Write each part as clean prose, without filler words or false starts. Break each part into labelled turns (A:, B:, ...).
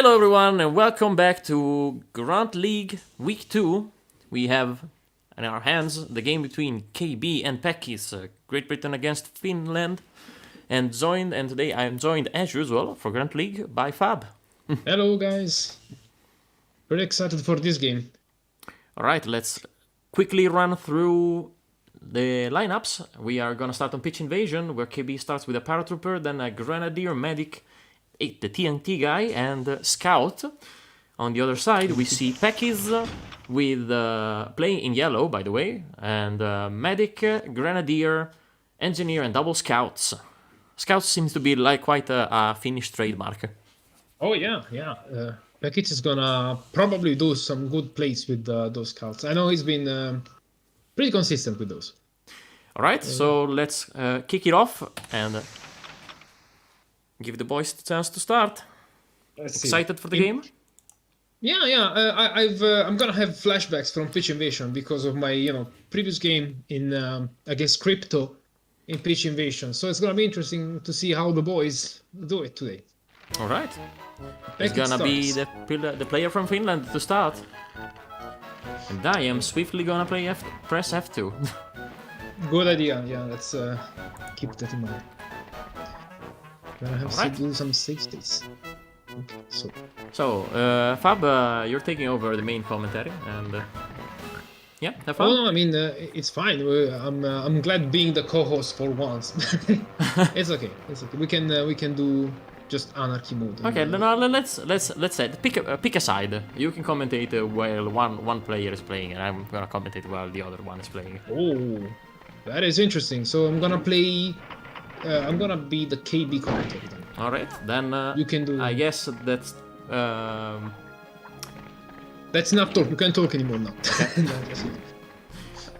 A: Hello everyone and welcome back to Grunt League Week 2. We have in our hands the game between KB and Pekkiz, Great Britain against Finland. And today I am joined as usual for Grunt League by Fab.
B: Hello guys. Very excited for this game.
A: Alright, let's quickly run through the lineups. We are gonna start on Pitch Invasion, where KB starts with a Paratrooper, then a Grenadier, Medic, the TNT guy, and Scout. On the other side, we see Pekkiz with playing in yellow, by the way, and Medic, Grenadier, Engineer, and double Scouts. Scouts seems to be like quite a Finnish trademark.
B: Oh yeah. Pekkiz is gonna probably do some good plays with those Scouts. I know he's been pretty consistent with those.
A: Alright, so let's kick it off and give the boys the chance to start. Excited for the game?
B: Yeah. I'm gonna have flashbacks from Pitch Invasion because of my previous game in against Crypto in Pitch Invasion. So it's gonna be interesting to see how the boys do it today.
A: All right. It's gonna be the player from Finland to start, and I am swiftly gonna press F2.
B: Good idea. Yeah, let's keep that in mind. Gonna have to do some safeties. Okay,
A: so Fab, you're taking over the main commentary, and yeah, have fun.
B: Oh no, I mean it's fine. I'm glad being the co-host for once. It's okay. We can do just anarchy mode.
A: Okay, then let's say pick a side. You can commentate while one player is playing, and I'm gonna commentate while the other one is playing.
B: Oh, that is interesting. So I'm gonna play. I'm gonna be the KB commentator then.
A: All right, then
B: you can do.
A: I guess that's.
B: Let's not talk. You can't talk anymore now.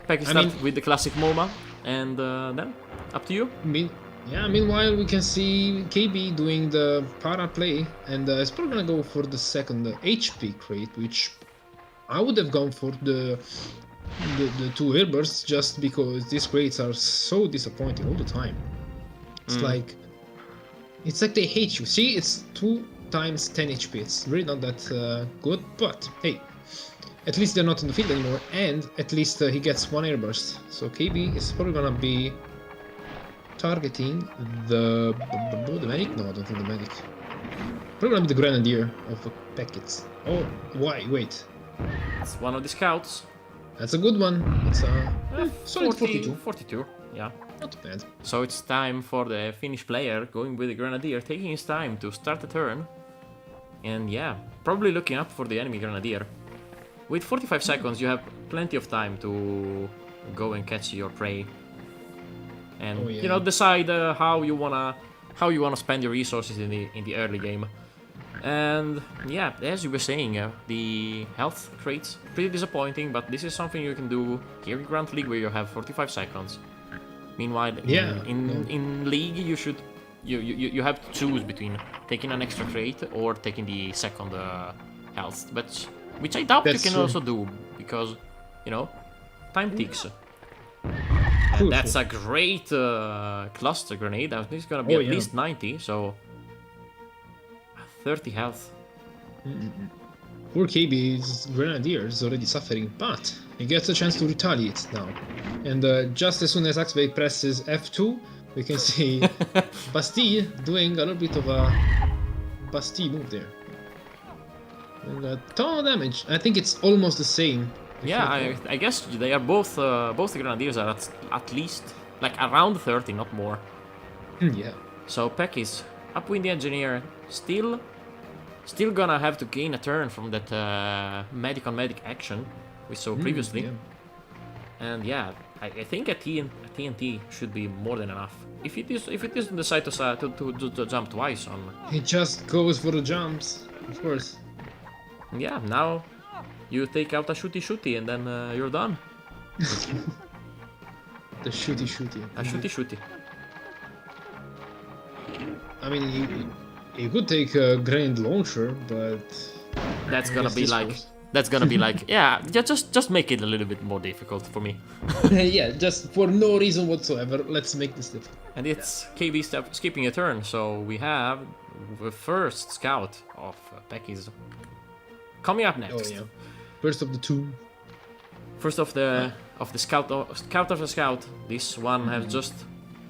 A: Pekkiz start with the classic MOMA, and then up to you.
B: Meanwhile, we can see KB doing the para play, and it's probably gonna go for the second HP crate, which I would have gone for the two airbursts just because these crates are so disappointing all the time. It's like they hate you. See, it's 2 times 10 HP. It's really not that good, but hey, at least they're not in the field anymore, and at least he gets 1 airburst. So KB is probably gonna be targeting the medic? No, I don't think the medic. Probably gonna be the Grenadier of Pekkiz. Oh, why? Wait.
A: It's one of the Scouts.
B: That's a good one. It's a solid 42.
A: 42, yeah.
B: Not bad.
A: So it's time for the Finnish player going with the Grenadier, taking his time to start the turn. And yeah, probably looking up for the enemy Grenadier. With 45 seconds, you have plenty of time to go and catch your prey. And decide how you wanna spend your resources in the early game. And yeah, as you were saying, the health crates pretty disappointing, but this is something you can do here in Grunt League where you have 45 seconds. Meanwhile, in League you have to choose between taking an extra crate or taking the second health, but which I doubt you can also do because time ticks. And that's a great cluster grenade. I think it's gonna be at least 90, so 30 health.
B: Poor KB's Grenadier is already suffering, but he gets a chance to retaliate now. And just as soon as Axway presses F2, we can see Bastille doing a little bit of a Bastille move there. And a ton of damage. I think it's almost the same.
A: Yeah, I guess they are both the Grenadiers are at least like around 30, not more.
B: Yeah.
A: So Pekkiz up with the Engineer, still gonna have to gain a turn from that medic on medic action we saw previously.
B: Yeah.
A: And yeah, I think a TNT should be more than enough. If it isn't decide to jump twice on.
B: He just goes for the jumps, of course.
A: Yeah, now you take out a shooty and then you're done.
B: The shooty.
A: A shooty.
B: I mean, he could take a grenade launcher, but
A: that's gonna be like yeah, just make it a little bit more difficult for me.
B: Yeah, just for no reason whatsoever. Let's make this difficult.
A: And it's KB skipping a turn, so we have the first scout of Pekkiz. Coming up next.
B: Oh yeah. First of the two.
A: First of the scout of the scout. This one has just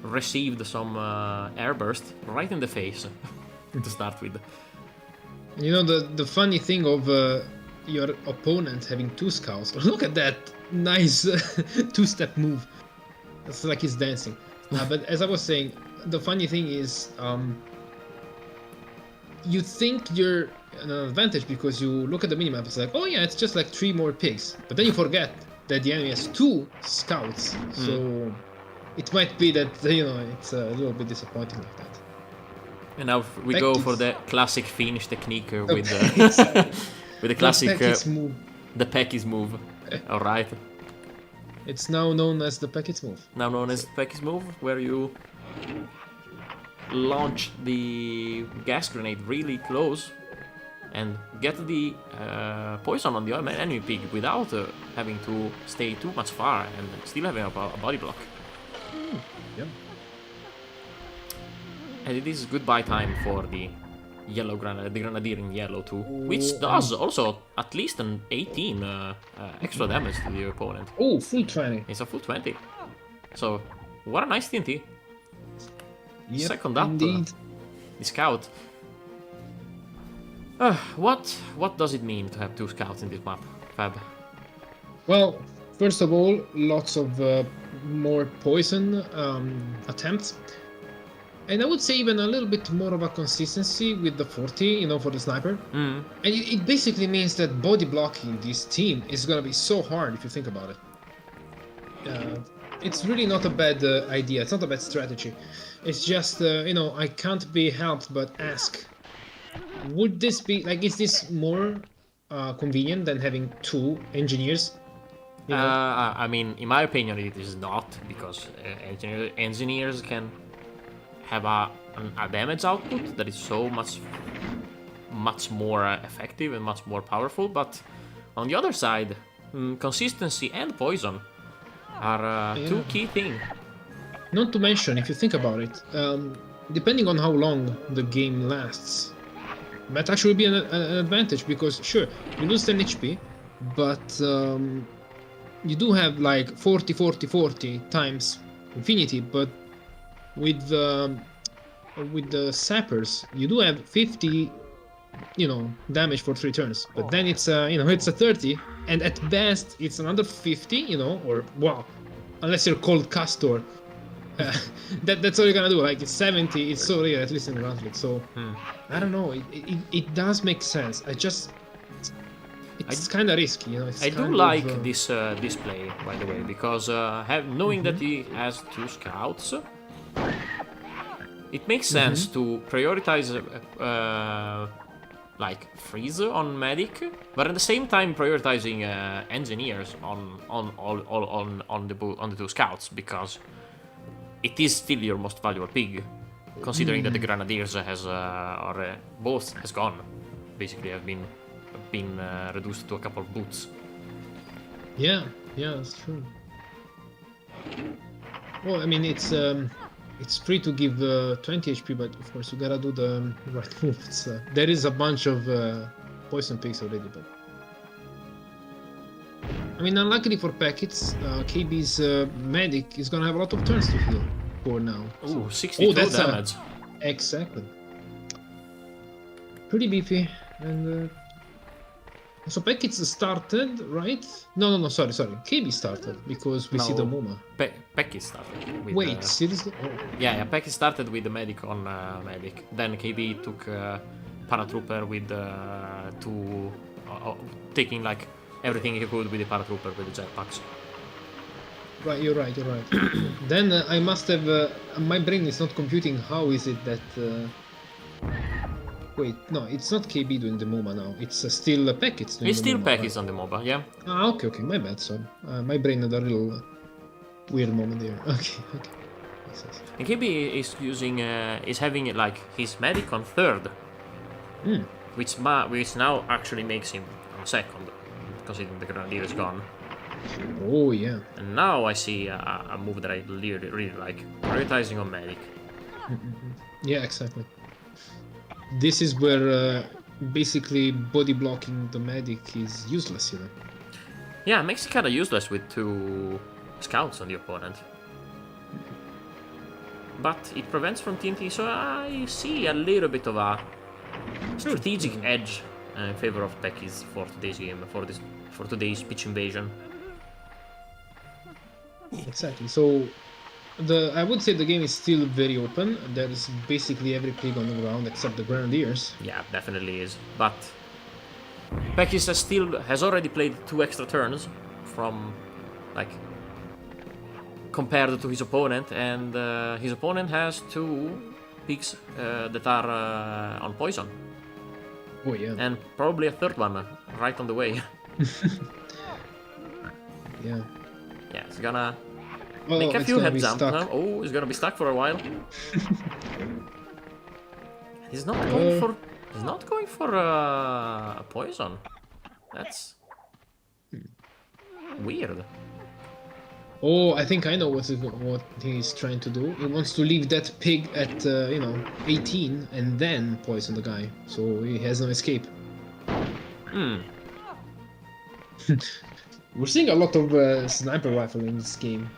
A: received some airburst right in the face to start with.
B: You know the funny thing of your opponent having two scouts. Look at that nice two-step move. It's like he's dancing. But as I was saying, the funny thing is, you think you're an advantage because you look at the minimap. It's like, oh yeah, it's just like 3 more pigs. But then you forget that the enemy has 2 scouts. So it might be that it's a little bit disappointing like that.
A: And now we go for the classic Finnish technique with with the classic
B: move.
A: The pekkiz move. All right.
B: It's now known as the pekkiz move.
A: Now known as the pekkiz move, where you launch the gas grenade really close and get the poison on the enemy pig without having to stay too much far and still having a body block.
B: Yeah.
A: And it is goodbye time for the yellow the grenadier in yellow too, which does also at least an 18 extra damage to the opponent.
B: Oh, full 20.
A: It's a full 20. So what a nice TNT.
B: Yep,
A: Second up,
B: indeed.
A: The scout. What does it mean to have 2 scouts in this map, Fab?
B: Well, first of all, lots of more poison attempts. And I would say even a little bit more of a consistency with the 40, for the sniper. And it basically means that body blocking this team is gonna be so hard if you think about it. It's really not a bad idea. It's not a bad strategy. It's just, I can't be helped but ask, would this be, is this more convenient than having 2 engineers?
A: I mean, in my opinion, it is not, because engineers can have a damage output that is so much more effective and much more powerful. But on the other side, consistency and poison are 2 key things.
B: Not to mention, if you think about it, depending on how long the game lasts, might actually be an advantage, because sure, you lose 10 HP, but you do have 40 times infinity, but with the sappers, you do have 50, damage for 3 turns. But then it's it's a 30, and at best it's another 50, or wow, unless you're called Castor, that's all you're gonna do. It's 70. It's so rare, at least in Grunt League. So I don't know. It does make sense. It's kind of risky,
A: I do like this display, by the way, because knowing that he has 2 scouts. It makes sense to prioritize freeze on medic, but at the same time prioritizing engineers on the 2 scouts, because it is still your most valuable pig, considering that the grenadiers both has gone, basically have been reduced to a couple of boots.
B: Yeah, that's true. Well, I mean, it's free to give 20 HP, but of course you gotta do the right moves. There is a bunch of poison pigs already, but I mean, unluckily for Pekkiz, KB's medic is gonna have a lot of turns to heal for now.
A: Ooh, 62 damage.
B: Exactly. Pretty beefy, and so Pekkiz started, right? No, sorry. KB started, because we see the MUMA.
A: Pekkiz started.
B: Wait, seriously? Oh.
A: Yeah, Pekkiz started with the medic on medic. Then KB took paratrooper with taking everything he could with the paratrooper with the jetpacks.
B: Right, you're right. Then I must have my brain is not computing. How is it that? Wait, no, it's not KB doing the MUMA now. It's still Pekkiz doing
A: It's
B: the
A: still
B: MUMA,
A: Pekkiz on the MOBA, yeah.
B: Okay, my bad, sorry. My brain had a little weird moment there. Okay.
A: And KB is using, is having his medic on 3rd, which now actually makes him on 2nd, considering the grenadier is gone.
B: Oh yeah.
A: And now I see a move that I really like, prioritizing on medic.
B: Yeah, exactly. this is where basically body blocking the medic is useless, you know.
A: Yeah, it makes it kind of useless with 2 scouts on the opponent. But it prevents from TNT, so I see a little bit of a strategic edge in favor of pekkiz for today's game, for today's pitch invasion.
B: Exactly. So I would say the game is still very open. There's basically every pig on the ground except the grenadiers.
A: Yeah, definitely is. But pekkiz has already played 2 extra turns from, like, compared to his opponent, and his opponent has 2 pigs that are on poison.
B: Oh yeah.
A: And probably a 3rd one right on the way.
B: Yeah.
A: Yeah, it's gonna
B: Oh,
A: make a
B: it's
A: few
B: gonna
A: head
B: be
A: jump
B: stuck.
A: now. Oh, he's gonna be stuck for a while. He's not going for. He's not going for a poison. That's weird.
B: Oh, I think I know what he's trying to do. He wants to leave that pig at 18 and then poison the guy, so he has no escape.
A: Hmm.
B: We're seeing a lot of sniper rifle in this game.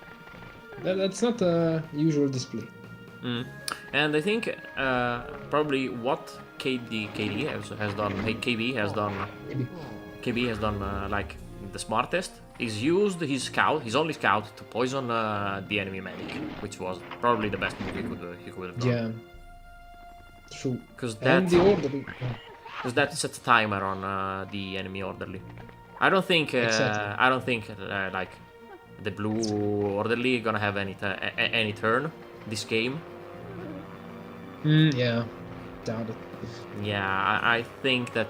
B: That's not a usual display.
A: And I think probably what KD has done. Hey, KB has done.
B: Maybe.
A: KB has done like the smartest. He's used his only scout to poison the enemy medic, which was probably the best move he could have done.
B: Yeah. True.
A: Because
B: And the orderly.
A: that sets a timer on the enemy orderly. I don't think
B: Exactly.
A: like the blue orderly gonna have any turn this game.
B: Yeah. Doubt it.
A: Yeah, I think that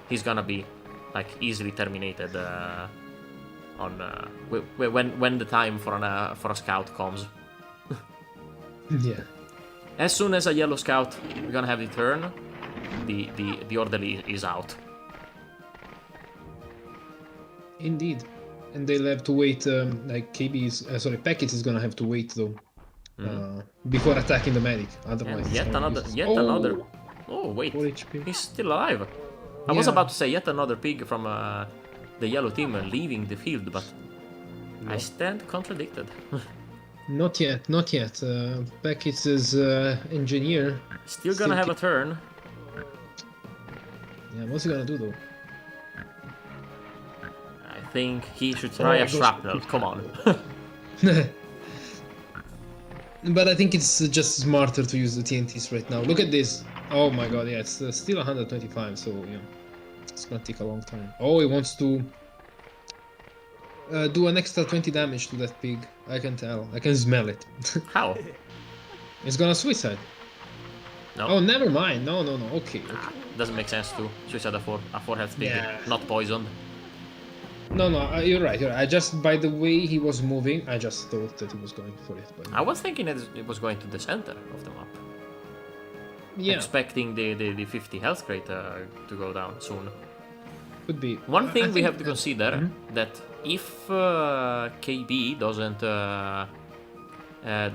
A: he's gonna be like easily terminated on when the time for a scout comes.
B: Yeah.
A: As soon as a yellow scout we're gonna have the turn, the orderly is out.
B: Indeed. And they'll have to wait, like pekkiz is gonna have to wait though. Before attacking the medic. Otherwise,
A: And
B: it's gonna be useless.
A: another. Oh wait,
B: 4 HP.
A: he's still alive. I was
B: Yeah.
A: about to say yet another pig from the yellow team leaving the field, but I stand contradicted.
B: Not yet, not yet. Pekkiz's engineer.
A: Still gonna have a turn.
B: Yeah, what's he gonna do though?
A: I think he should try a shrapnel. Come on.
B: But I think it's just smarter to use the TNTs right now. Look at this. Oh my god, yeah, it's still 125, so yeah, it's gonna take a long time. Oh, he wants to do an extra 20 damage to that pig. I can tell. I can smell it.
A: How?
B: It's gonna suicide.
A: No.
B: Oh, never mind. No. Okay.
A: Doesn't make sense to suicide a 4 health pig,
B: Yeah.
A: not poisoned.
B: No, you're right. I just, by the way he was moving, I just thought that he was going for it. But
A: I was thinking that it was going to the center of the map.
B: yeah,
A: Expecting the 50 health crate to go down soon.
B: could be.
A: One thing
B: I
A: we
B: think-
A: have to consider that if KB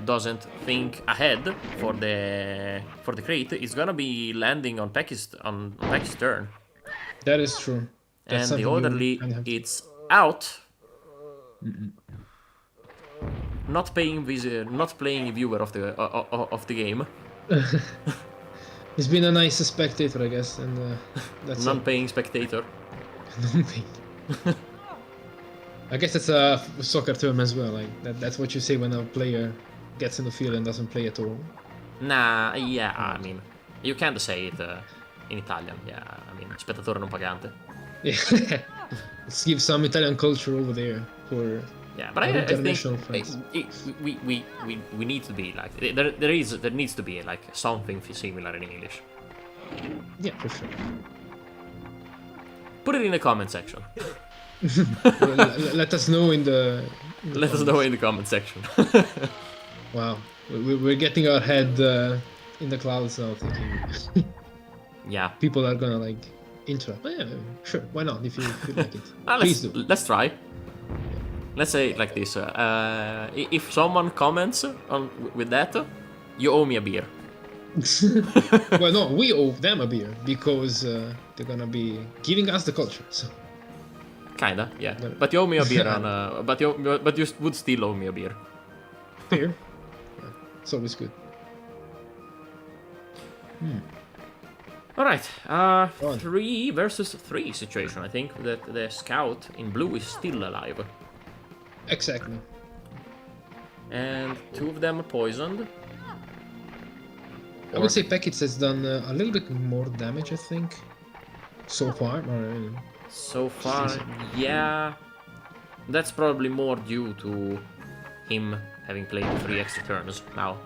A: doesn't think ahead for the crate, it's gonna be landing on Pekkiz turn,
B: That is true. That's
A: and the
B: something you
A: orderly
B: kinda have to-
A: it's out. Not playing viewer of the game,
B: He's been a nice spectator, I guess, and that's
A: non-paying spectator.
B: it. I guess it's a soccer term as well. Like that's what you say when a player gets in the field and doesn't play at all.
A: Nah, yeah, I mean, you can't say it in Italian. Yeah, I mean, spettatore non pagante.
B: Yeah. Let's give some Italian culture over there for
A: Yeah, but I think
B: international friends.
A: we need to be like there needs to be like something similar in English.
B: Yeah, for sure.
A: Put it in the comment section.
B: Let us know in the.
A: Let us know in the comment section.
B: Wow, we're getting our head in the clouds now, thinking
A: Yeah.
B: people are gonna like interrupt. Yeah, sure, why not? If you like it, please do.
A: Let's try. Let's say it like this: if someone comments with that, you owe me a beer.
B: Well, no, we owe them a beer because they're gonna be giving us the culture. So
A: Kinda, yeah.
B: But-
A: But you owe me a beer on. But you would still owe me a beer.
B: here, yeah, it's always good.
A: All right,
B: on.
A: 3 versus 3 situation. I think that the scout in blue is still alive,
B: Exactly.
A: and 2 of them are poisoned.
B: I would say pekkiz has done a little bit more damage, I think, so far.
A: So far, yeah, that's probably more due to him having played 3 extra turns now,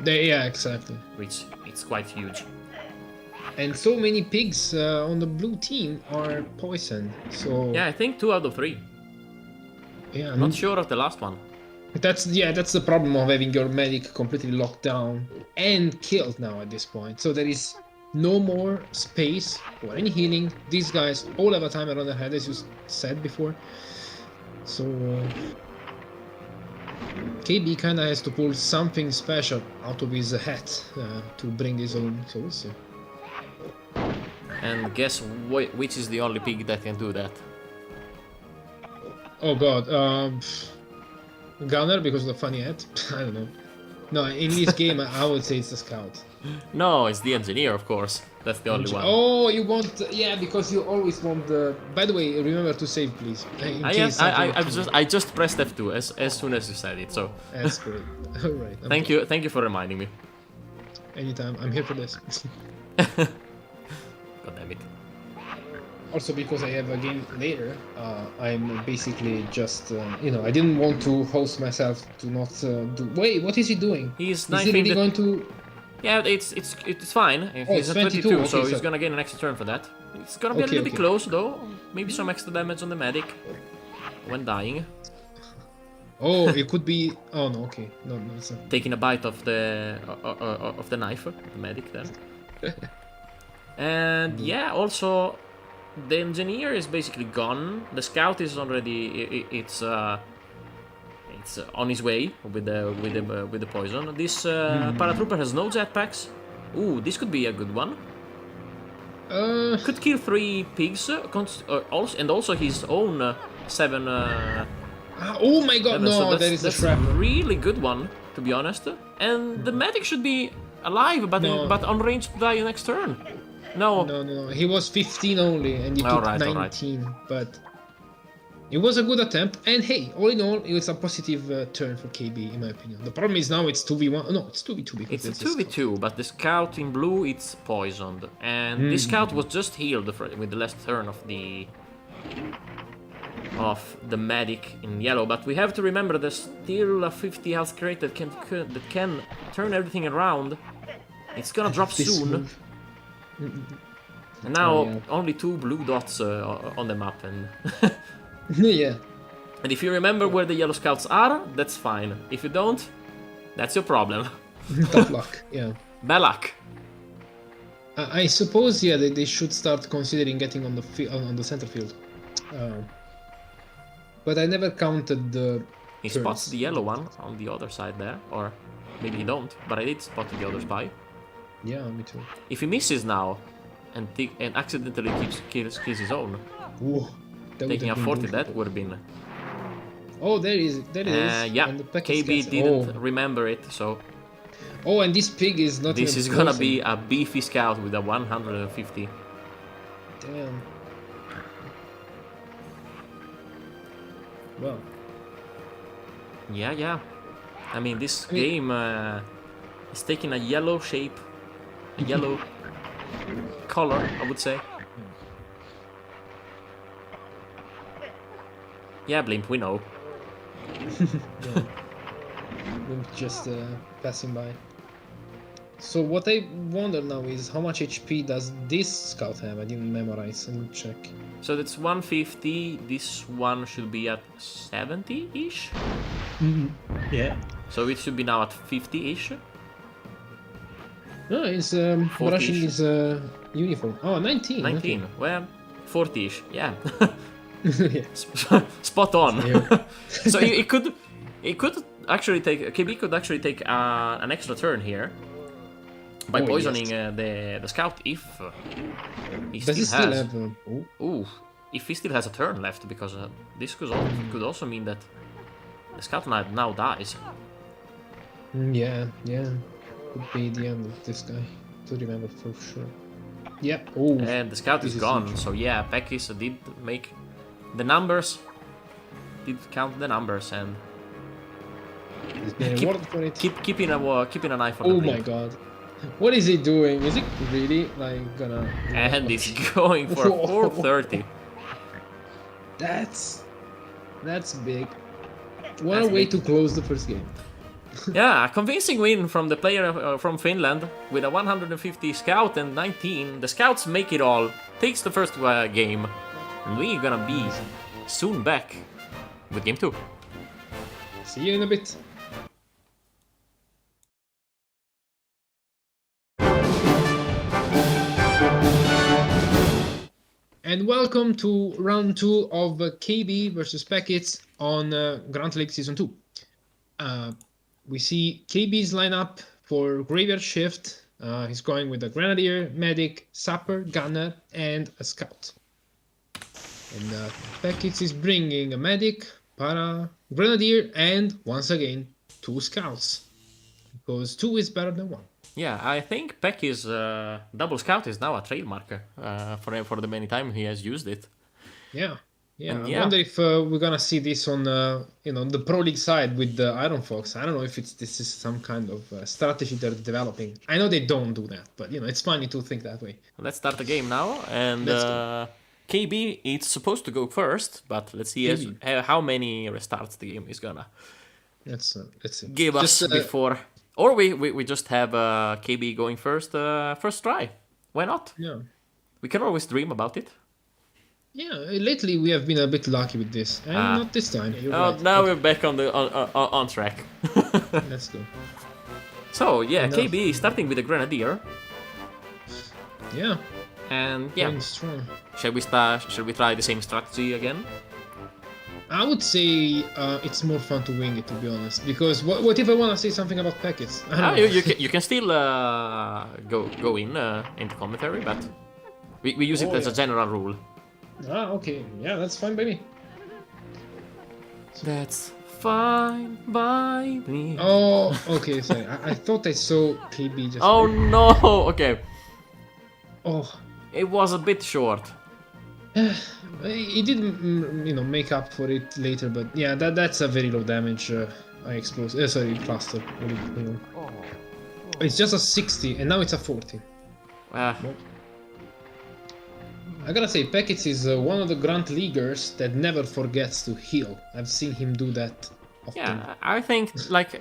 B: Yeah, exactly.
A: which it's quite huge.
B: And so many pigs on the blue team are poisoned. So
A: Yeah, I think 2 out of 3.
B: yeah,
A: I'm not sure of the last one.
B: that's the problem of having your medic completely locked down and killed now at this point. So there is no more space for any healing. These guys all have a timer on their head, as you said before. So KB kinda has to pull something special out of his hat to bring this home. So we'll see.
A: And guess which is the only pig that can do that?
B: Oh god, Gunner because of the funny hat. I don't know. No, in this game I would say it's the scout.
A: No, it's the engineer, of course. That's the only one.
B: Oh, you want? Yeah, because you always want the. By the way, remember to save, please. In case something-
A: I just pressed F2 as soon as you said it. So
B: That's great. All right.
A: thank you for reminding me.
B: Anytime, I'm here for this.
A: God damn it.
B: Also, because I have a game later, I'm basically just, I didn't want to host myself to not do. Wait, what is he doing?
A: He's
B: Is he
A: knifing
B: really
A: the...
B: going to?
A: Yeah, it's fine. If
B: Oh,
A: he's
B: it's
A: at
B: 22,
A: 22, so
B: okay,
A: he's
B: so-
A: gonna gain an extra turn for that. It's gonna be a
B: Okay,
A: little bit
B: okay.
A: close though. Maybe some extra damage on the medic when dying.
B: Oh, it could be. Oh no, okay, no, it's not.
A: Taking a bite of the knife, the medic there. And yeah, also the engineer is basically gone. The scout is already it's on his way with the poison. This paratrooper has no jetpacks. Ooh, this could be a good one. Could kill 3 pigs, and also his own 7.
B: Oh my god,
A: So
B: no,
A: that's,
B: there is a
A: that's
B: trap.
A: a really good one, to be honest. And the medic should be alive, but
B: No.
A: but on range to die next turn. No.
B: No, he was 15 only, and he took
A: Alright,
B: 19. But it was a good attempt, and hey, all in all, it was a positive turn for KB, in my opinion. The problem is now it's 2v1. No, it's 2v2 because
A: It's a
B: this
A: 2v2, but the scout in blue it's poisoned, and this scout was just healed with the last turn of the medic in yellow. But we have to remember there's still a 50 health crate that can turn everything around. It's gonna drop
B: This
A: soon,
B: move.
A: and now
B: Oh, yeah.
A: only 2 blue dots on the map, and
B: Yeah.
A: and if you remember where the yellow scouts are, that's fine. If you don't, that's your problem.
B: Tough luck, yeah.
A: Bad luck.
B: I suppose, yeah, they should start considering getting on the center field. But I never counted the.
A: He
B: turns.
A: spots the yellow one on the other side there, or maybe he don't, but I did spot the other spy.
B: Yeah, me too.
A: If he misses now, and accidentally kills his own,
B: Whoa, that would
A: taking a
B: have been
A: 40,
B: brutal.
A: that would have been...
B: Oh, there it is.
A: yeah,
B: And the pekkiz
A: KB
B: gets-
A: didn't remember it, so
B: Oh, and this pig is not.
A: this
B: even
A: is gonna
B: frozen.
A: be a beefy scout with a 150.
B: Damn. Well,
A: Yeah. I mean, this game is taking a yellow shape, a yellow color, I would say. Yeah, Blimp, we know.
B: I'm just passing by. So what I wonder now is how much HP does this scout have? I didn't memorize. I need to check.
A: So that's 150. This one should be at 70-ish.
B: Yeah.
A: So it should be now at 50-ish.
B: No, he's
A: 40-ish.
B: brushing his uniform. Oh, 19.
A: 19. Well, 40-ish. Yeah.
B: Okay.
A: Spot on.
B: Yeah.
A: So it could actually take KB could actually take an extra turn here, by
B: Oh,
A: poisoning
B: yes.
A: the scout if he
B: Does he still
A: has.
B: have? Oh,
A: Ooh, if he still has a turn left, because this could also mean that the scout now dies.
B: yeah, yeah. Could be the end of this guy. To remember for sure. Yep. Oh,
A: And the scout is
B: this is
A: gone,
B: huge.
A: so yeah, pekkiz did make the numbers, did count the numbers, and
B: He's being rewarded for it.
A: keeping an eye for the
B: Oh
A: blink.
B: my god. What is he doing? Is he really like gonna?
A: And it's going for 430.
B: That's big. What
A: That's
B: a way
A: big.
B: to close the first game.
A: Yeah, a convincing win from the player from Finland with a 150 scout and 19. The scouts make it all. Takes the first game, and we're gonna be soon back with game 2.
B: See you in a bit. And welcome to round 2 of KB versus pekkiz on Grunt League Season 2. We see KB's lineup for Graveyard Shift. He's going with a Grenadier, Medic, Sapper, Gunner, and a Scout. And pekkiz is bringing a Medic, Para, Grenadier, and once again, 2 Scouts. Because 2 is better than 1.
A: Yeah, I think pekkiz double scout is now a trademark for the many time he has used it.
B: Yeah. Yeah,
A: And
B: I
A: yeah.
B: wonder if we're gonna see this on the Pro League side with the Iron Fox. I don't know if this is some kind of strategy they're developing. I know they don't do that, but it's funny to think that way.
A: Let's start the game now, and
B: Let's go.
A: KB it's supposed to go first, but let's see how many restarts the game is gonna
B: Let's see.
A: give us before, or we just have KB going first try. Why not?
B: Yeah.
A: We can always dream about it.
B: Yeah, lately we have been a bit lucky with this, and not this time. You're right.
A: Now
B: Okay,
A: we're back on track.
B: let's go.
A: So yeah,
B: Enough.
A: KB starting with a Grenadier,
B: Yeah,
A: and yeah,
B: going strong.
A: shall we try the same strategy again?
B: I would say it's more fun to wing it, to be honest. Because what if I want to say something about pekkiz? I don't know.
A: You can still go into commentary, but we use it as a general rule.
B: Okay. Yeah, that's fine by me.
A: That's fine by me.
B: Oh, okay, sorry. I thought I saw KB just...
A: Oh no! Okay,
B: Oh.
A: it was a bit short.
B: He did, make up for it later, but yeah, that's a very low damage explosive. Sorry, cluster. It's just a 60, and now it's a 40. I gotta say, pekkiz is one of the Grunt Leaguers that never forgets to heal. I've seen him do that often.
A: Yeah, I think like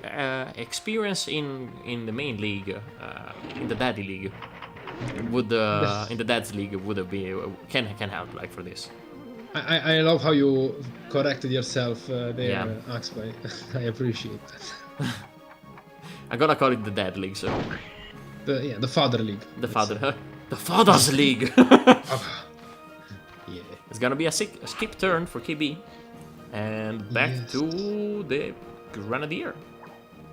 A: experience in the main league, in the Daddy League, would in the Dad's League would be can help like for this.
B: I love how you corrected yourself there,
A: Yeah.
B: Axby. I appreciate that.
A: I'm gonna call it the Dad League, so
B: The Father League.
A: the Father's League.
B: Yeah.
A: It's gonna be a skip turn for KB, and back
B: Yes.
A: to the Grenadier.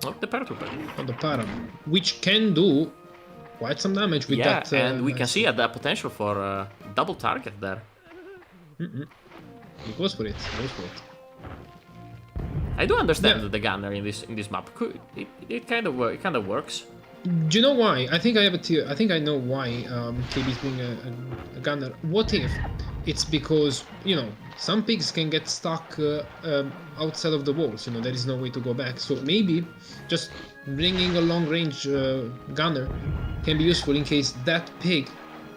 A: Oh, the Paratrooper.
B: On the Para, which can do quite some damage with
A: Yeah,
B: that.
A: and we can see the potential for double target there.
B: He goes for it.
A: I do understand
B: Yeah.
A: the gunner in this map. It kind of works.
B: Do you know why? I think I have a theory. I think I know why KB's being a gunner. What if it's because, some pigs can get stuck outside of the walls, there is no way to go back. So maybe just bringing a long-range gunner can be useful in case that pig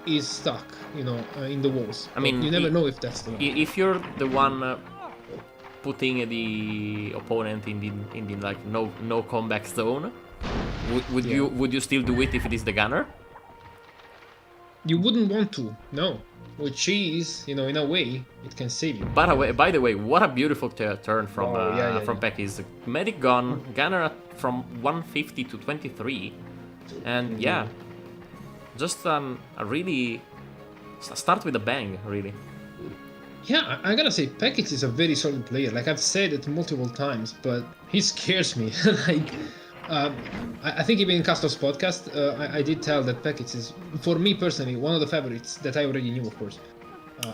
B: is stuck, in the walls.
A: I mean,
B: you never know if that's the one.
A: If you're the one putting the opponent in the like no comeback zone, would you still do it if it is the gunner?
B: You wouldn't want to, no. With cheese, in a way, it can save you.
A: By the way, what a beautiful turn from
B: yeah.
A: pekkiz. Medic gone, gunner from 150 to 23, and yeah, just a really start with a bang, really.
B: Yeah, I gotta say, pekkiz is a very solid player. Like I've said it multiple times, but he scares me. Like, I think even in Castor's podcast, I did tell that pekkiz is, for me personally, one of the favorites that I already knew, of course.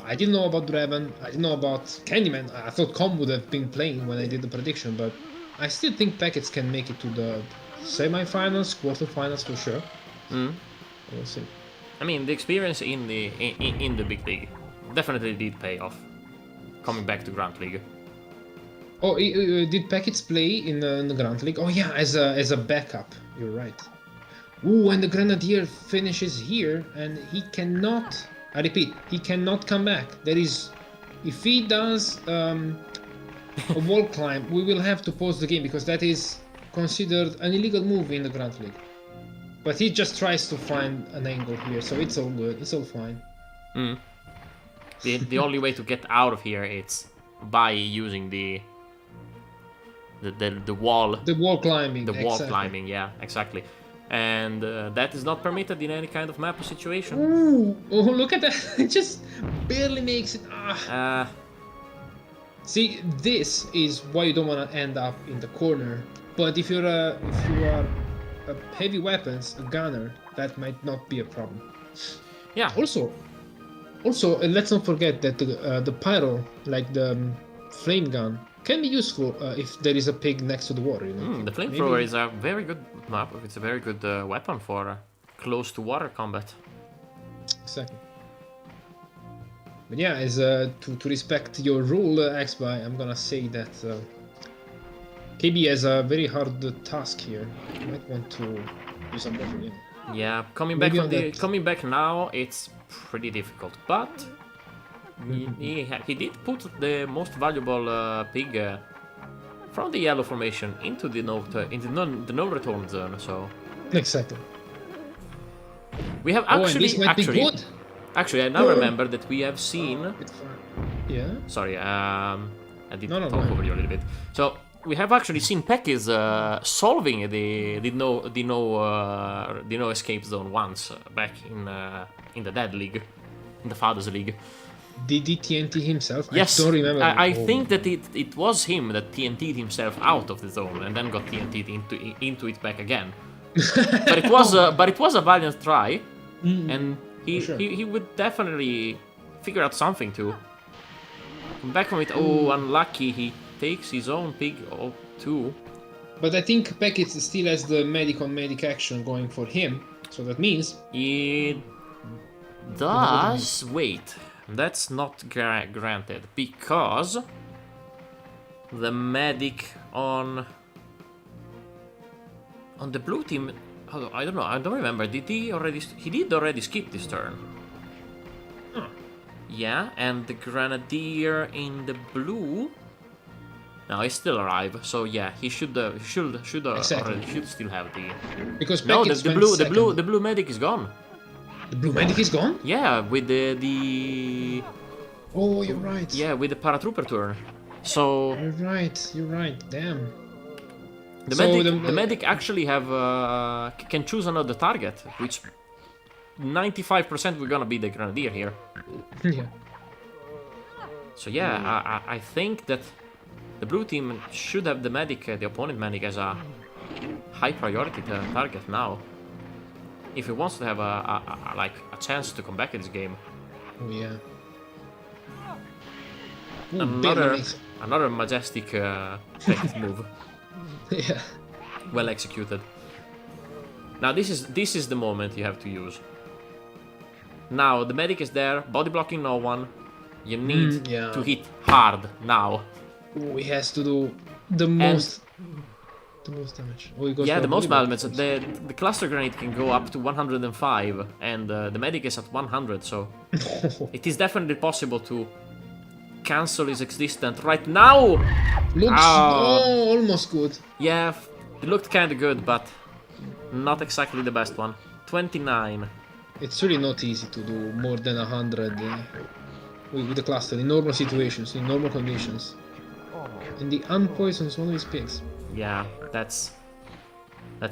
B: I didn't know about Draven, I didn't know about Candyman. I thought Com would have been playing when I did the prediction, but I still think pekkiz can make it to the semi-finals, quarterfinals for sure. We'll see.
A: I mean, the experience in the big league definitely did pay off. Coming back to Grunt League.
B: Oh, did pekkiz play in the Grunt League? Oh yeah, as a backup. You're right. Ooh, and the Grenadier finishes here, and he cannot. I repeat, he cannot come back. There is, if he does a wall climb, we will have to pause the game because that is considered an illegal move in the Grunt League. But he just tries to find an angle here, so it's all good. It's all fine.
A: The only way to get out of here is by using the wall.
B: The wall climbing.
A: The wall climbing, yeah, exactly. And that is not permitted in any kind of map or situation.
B: Ooh, oh, look at that! It just barely makes it. See, this is why you don't want to end up in the corner. But if you are a heavy weapons, a gunner, that might not be a problem.
A: Yeah.
B: Also, let's not forget that the pyro, like the flame gun, can be useful if there is a pig next to the water. You know?
A: The flamethrower is a very good map. It's a very good weapon for close to water combat.
B: Exactly. But yeah, as to respect your rule, Xby, I'm gonna say that KB has a very hard task here. You might want to do some better.
A: Yeah, coming back now, it's pretty difficult, but he did put the most valuable pig from the yellow formation into the no return zone. So
B: exactly.
A: We have actually I now remember that we have seen.
B: Yeah.
A: Sorry, I did talk over you a little bit. So we have actually seen pekkiz solving the no escape zone once back in the Dead League, in the Father's League.
B: Did he TNT himself?
A: Yes,
B: I don't remember.
A: I think that it was him that TNT'd himself out of the zone and then got TNT'd into it back again. but it was a valiant try, and he would definitely figure out something to come back from it. Oh, unlucky! He takes his own pig too.
B: But I think pekkiz still has the medic on medic action going for him, so that means
A: it does. Wait, that's not granted because the medic on the blue team. I don't know. I don't remember. Did he already? He did already skip this turn.
B: Huh.
A: Yeah, and the Grenadier in the blue. No, he still arrive. So yeah, he should still have the.
B: Because
A: no, the blue medic is gone.
B: The blue medic is gone?
A: Yeah, with the.
B: Oh, you're right.
A: Yeah, with the paratrooper turn. So.
B: You're right. Damn.
A: The medic actually can choose another target, which 95% we're gonna be the Grenadier here.
B: Yeah.
A: So yeah, I think that the blue team should have the medic, the opponent medic, as a high priority target now, if he wants to have a chance to come back in this game.
B: Oh yeah.
A: Another majestic move.
B: Yeah.
A: Well executed. Now this is the moment you have to use. Now the medic is there, body blocking no one. You need to hit hard now.
B: Oh, he has to do the most damage. Oh, he goes
A: the most damage. The cluster grenade can go up to 105, and the medic is at 100. So it is definitely possible to cancel his existence right now.
B: Looks almost good.
A: Yeah, it looked kind of good, but not exactly the best one. 29.
B: It's really not easy to do more than 100 with the cluster in normal situations, in normal conditions. And the unpoisons one of his pigs.
A: Yeah, that's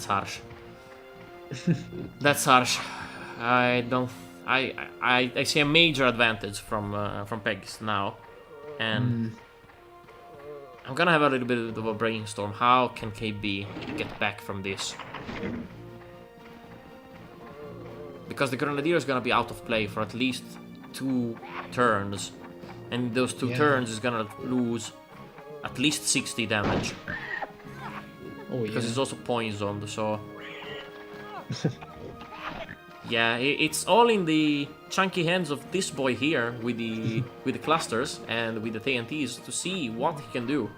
A: harsh. That's harsh. I see a major advantage from pekkiz now, and I'm gonna have a little bit of a brainstorm. How can KB get back from this? Because the Grenadier is gonna be out of play for at least 2 turns. And those 2 turns is gonna lose at least 60 damage.
B: Oh,
A: Because it's also poisoned, so... yeah, it's all in the chunky hands of this boy here with the clusters and with the TNTs to see what he can do.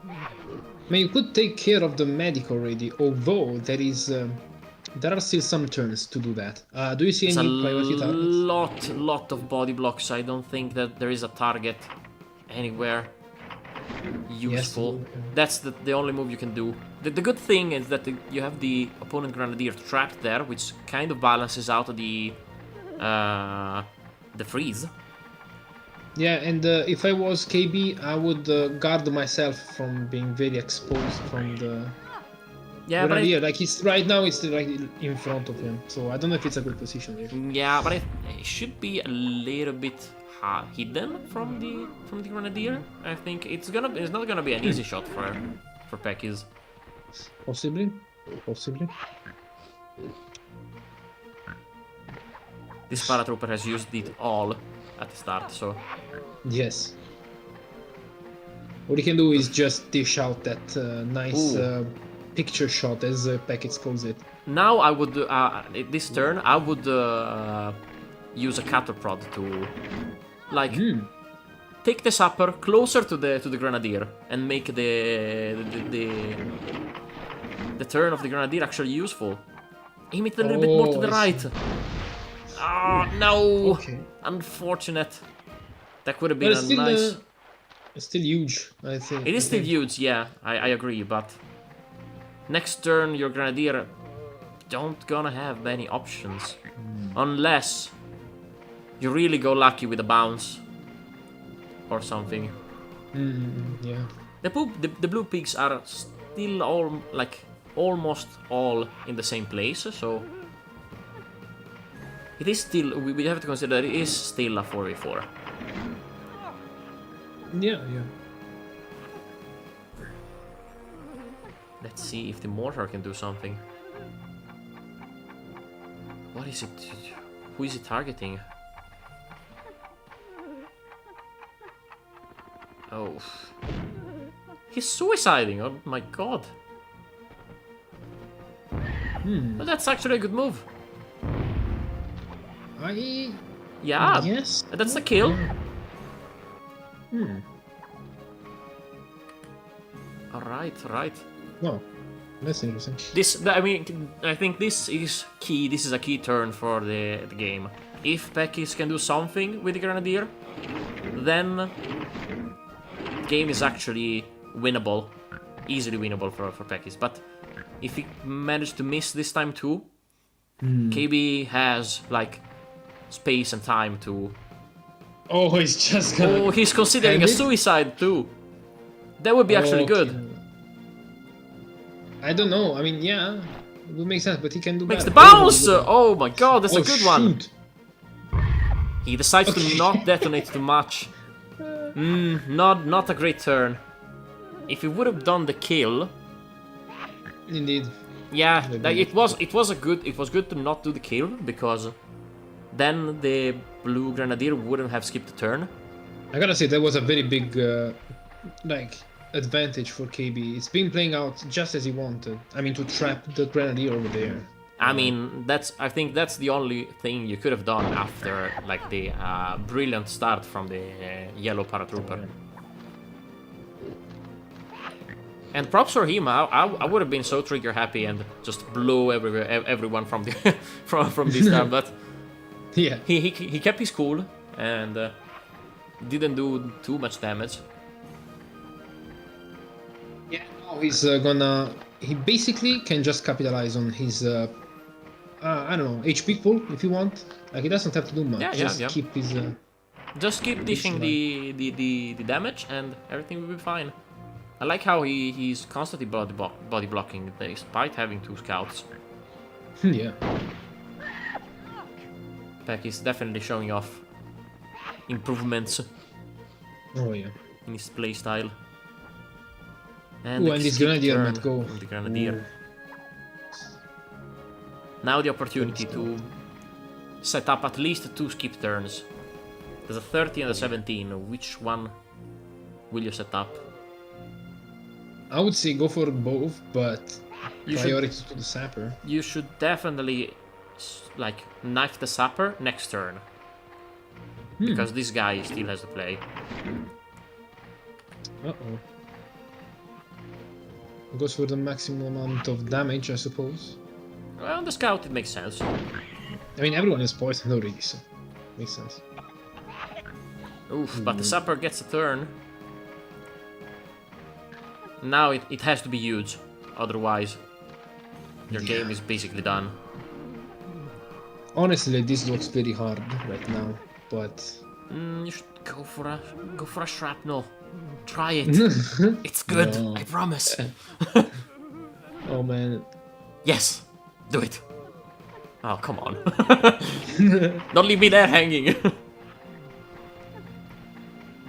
B: I mean, you could take care of the medic already, although there are still some turns to do that. Do you see
A: It's
B: any priority targets?
A: lot of body blocks. I don't think that there is a target anywhere useful.
B: Yes.
A: That's the only move you can do. The good thing is that you have the opponent Grenadier trapped there, which kind of balances out the freeze.
B: Yeah, and if I was KB, I would guard myself from being very exposed from the Grenadier. Like he's right now, it's like in front of him, so I don't know if it's a good position here.
A: Yeah, but it should be a little bit hidden from the Grenadier. I think it's not gonna be an easy shot for pekkiz.
B: Possibly.
A: This paratrooper has used it all at the start, so...
B: Yes. What he can do is just dish out that nice picture shot, as pekkiz calls it.
A: Now I would, this turn, I would use a cutter prod to, like, take the sapper closer to the Grenadier and make the turn of the Grenadier actually useful. Aim it a little bit more to the right. Oh, no!
B: Okay.
A: Unfortunate. That could have been
B: But
A: nice...
B: It's still huge, I think.
A: It is still huge, yeah, I agree, but... Next turn, your Grenadier don't gonna have many options. Unless you really go lucky with a bounce. Or something.
B: Yeah.
A: The blue pigs are still almost all in the same place, so... It is still, we have to consider that it is still a 4v4.
B: Yeah.
A: Let's see if the mortar can do something. What is it? Who is it targeting? Oh. He's suiciding, oh my god. Well, that's actually a good move. Yeah.
B: Yes.
A: That's a kill. Alright.
B: No. That's interesting.
A: I think this is key. This is a key turn for the game. If pekkiz can do something with the Grenadier, then the game is actually winnable. Easily winnable for pekkiz. But if he managed to miss this time too, KB has, like, space and time to...
B: Oh, he's just gonna...
A: Oh, he's considering a suicide too. That would be actually good.
B: I don't know. I mean, yeah, it would make sense, but he can do.
A: Makes the bounce! Oh my god, that's a good one.
B: Shoot.
A: He decides to not detonate too much. Not a great turn. If he would have done the kill,
B: Indeed.
A: yeah, it was good to not do the kill, because then the blue Grenadier wouldn't have skipped the turn.
B: I gotta say that was a very big, advantage for KB. It's been playing out just as he wanted. I mean, to trap the Grenadier over there.
A: I mean, I think that's the only thing you could have done after, like, the brilliant start from the yellow paratrooper. And props for him. I would have been so trigger happy and just blow everyone from the from this time, but
B: Yeah.
A: he kept his cool and didn't do too much damage.
B: Yeah, now he's he basically can just capitalize on his, I don't know, HP pool if you want. Like, he doesn't have to do much.
A: Yeah.
B: Keep his...
A: Just keep dishing the damage and everything will be fine. I like how he's constantly body blocking despite having 2 scouts.
B: Yeah.
A: Pekkiz definitely showing off improvements
B: Oh, yeah.
A: in his playstyle. And,
B: Ooh, and this
A: skip
B: Grenadier
A: turn
B: might go.
A: from the Grenadier.
B: Ooh.
A: Now the opportunity to set up at least 2 skip turns. There's a 30 and a 17. Which one will you set up?
B: I would say go for both, but
A: You
B: priority to the sapper.
A: You should definitely like knife the sapper next turn. Because this guy still has to play.
B: Uh-oh. Goes for the maximum amount of damage, I suppose.
A: Well, on the scout it makes sense.
B: I mean, everyone is poisoned already, so makes sense.
A: Oof, but the sapper gets a turn. Now it has to be huge, otherwise your game is basically done.
B: Honestly, this looks very hard right now, but
A: You should go for a shrapnel. Try it. It's good.
B: No.
A: I promise.
B: oh man,
A: Yes, do it. Oh, come on. Don't leave me there hanging.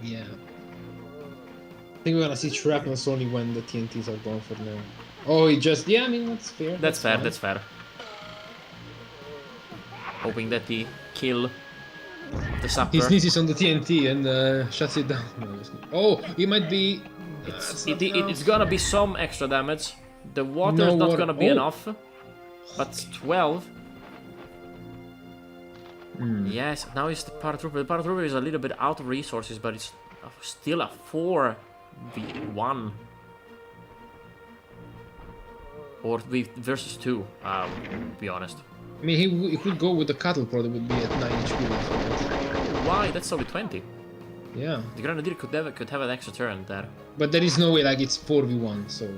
B: yeah. I think we're gonna see shrapnels only when the TNTs are gone for now. Oh, he just I mean that's fair.
A: That's fair,
B: fine.
A: that's fair. Hoping that he kill the sapper.
B: He sneezes on the TNT and shuts it down. No, oh, he might be.
A: It's gonna be some extra damage. The water's
B: No
A: not
B: water-
A: gonna be
B: oh.
A: enough. But 12. Yes, now it's the paratrooper. The paratrooper is a little bit out of resources, but it's still a 4v1. Or versus 2, to be honest.
B: I mean, he could go with the cattle prod. It would be at 9 HP.
A: Why? That's only 20.
B: Yeah,
A: The Grenadier could have an extra turn there.
B: but there is no way like it's 4v1, so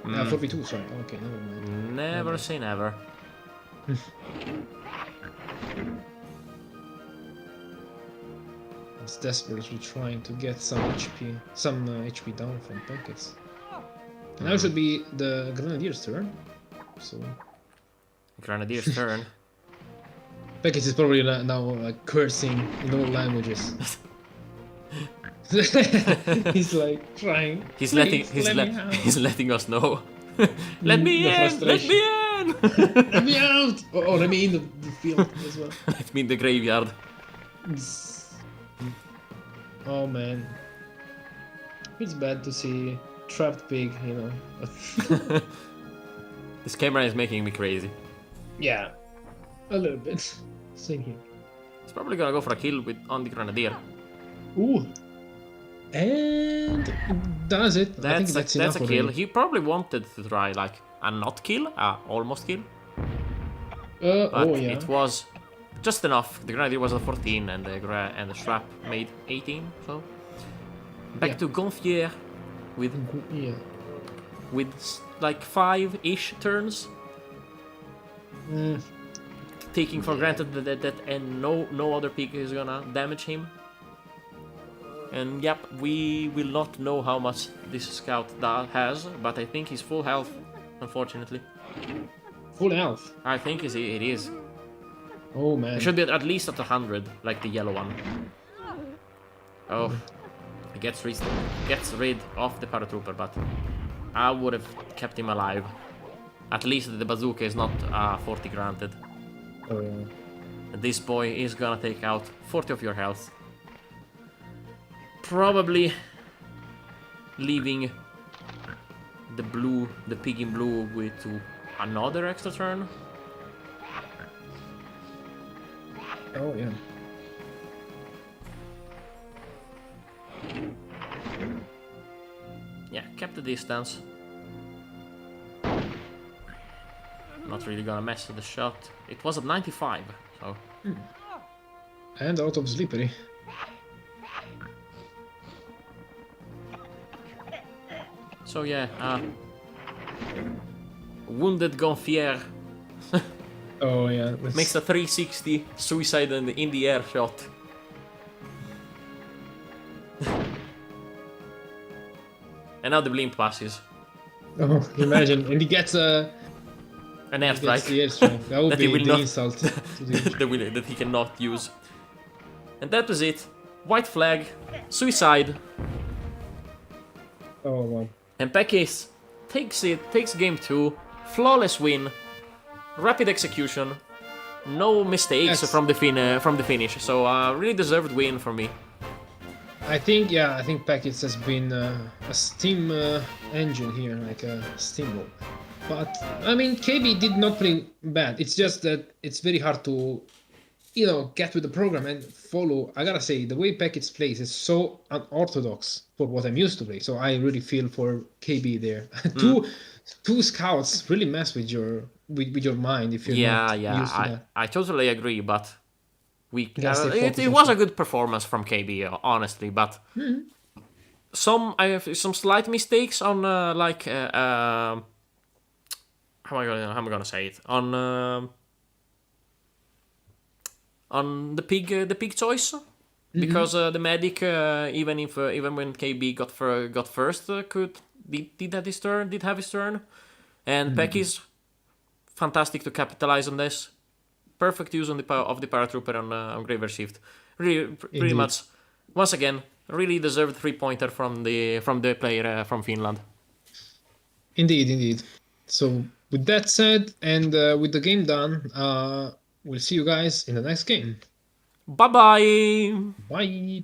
B: 4v2. Sorry. Okay, never mind.
A: Never say never.
B: It's desperately trying to get some HP down from Pekkiz. Now should be the Grenadier's turn. So
A: Grenadier's turn.
B: Pekkiz is probably now like cursing in all languages. He's like trying.
A: He's
B: "Please, let me out."
A: he's letting us know. Let me
B: The
A: in! Let
B: frustration.
A: me in!
B: Let me out! Oh, let me in the field as well.
A: Let me in the graveyard.
B: Oh man. It's bad to see trapped pig, you know.
A: This camera is making me crazy.
B: Yeah. A little bit. Same here.
A: He's probably gonna go for a kill on the Grenadier.
B: Ooh. And does it? I think that's enough
A: a kill.
B: already.
A: He probably wanted to try like a not kill, almost kill. But
B: oh yeah.
A: it was just enough. The Grenadier was a 14 and the Shrap made 18, so back
B: Yeah.
A: to Gonfier with
B: Yeah.
A: like 5-ish turns. Taking for granted that and no other pig is gonna damage him. And yep, we will not know how much this scout has, but I think he's full health, unfortunately.
B: Full health.
A: I think it is.
B: Oh man.
A: It should be at least at 100, like the yellow one. Oh, he gets rid of the paratrooper, but I would have kept him alive. At least the bazooka is not 40 granted.
B: Oh, yeah.
A: This boy is gonna take out 40 of your health. Probably leaving the pig in blue to another extra turn.
B: Oh yeah.
A: Yeah, kept the distance. Not really gonna mess with the shot. It was at 95, so.
B: And out of slippery.
A: So yeah, wounded Gonfier
B: Oh yeah. That's...
A: makes a 360 suicide in the air shot. And now the blimp passes.
B: Oh, imagine, and he gets
A: An airstrike.
B: the airstrike. That would
A: That he
B: be
A: will
B: the
A: not-
B: insult to the
A: that he cannot use. And that was it. White flag, suicide.
B: Oh wow.
A: And pekkiz takes game 2, flawless win, rapid execution, no mistakes
B: Yes.
A: from the finish. So really deserved win for me.
B: I think pekkiz has been a steam engine here, like a steamboat. But I mean, KB did not play bad. It's just that it's very hard to, get with the program and follow. I gotta say, the way pekkiz plays is so unorthodox for what I'm used to play. So I really feel for KB there. Two scouts really mess with your mind if you're not used to that.
A: I totally agree, but
B: Gotta stay
A: it
B: focused
A: was
B: on
A: a good performance from KB, honestly, but I have some slight mistakes on how am I gonna say it on the pig choice, because the medic, even when KB got first, did have his turn, and pekkiz fantastic to capitalize on this. Perfect use of the paratrooper on Graver Shift. Really, pretty
B: Indeed.
A: much. Once again, really deserved 3-pointer from the player from Finland.
B: Indeed. So with that said, and with the game done, we'll see you guys in the next game.
A: Bye bye.
B: Bye.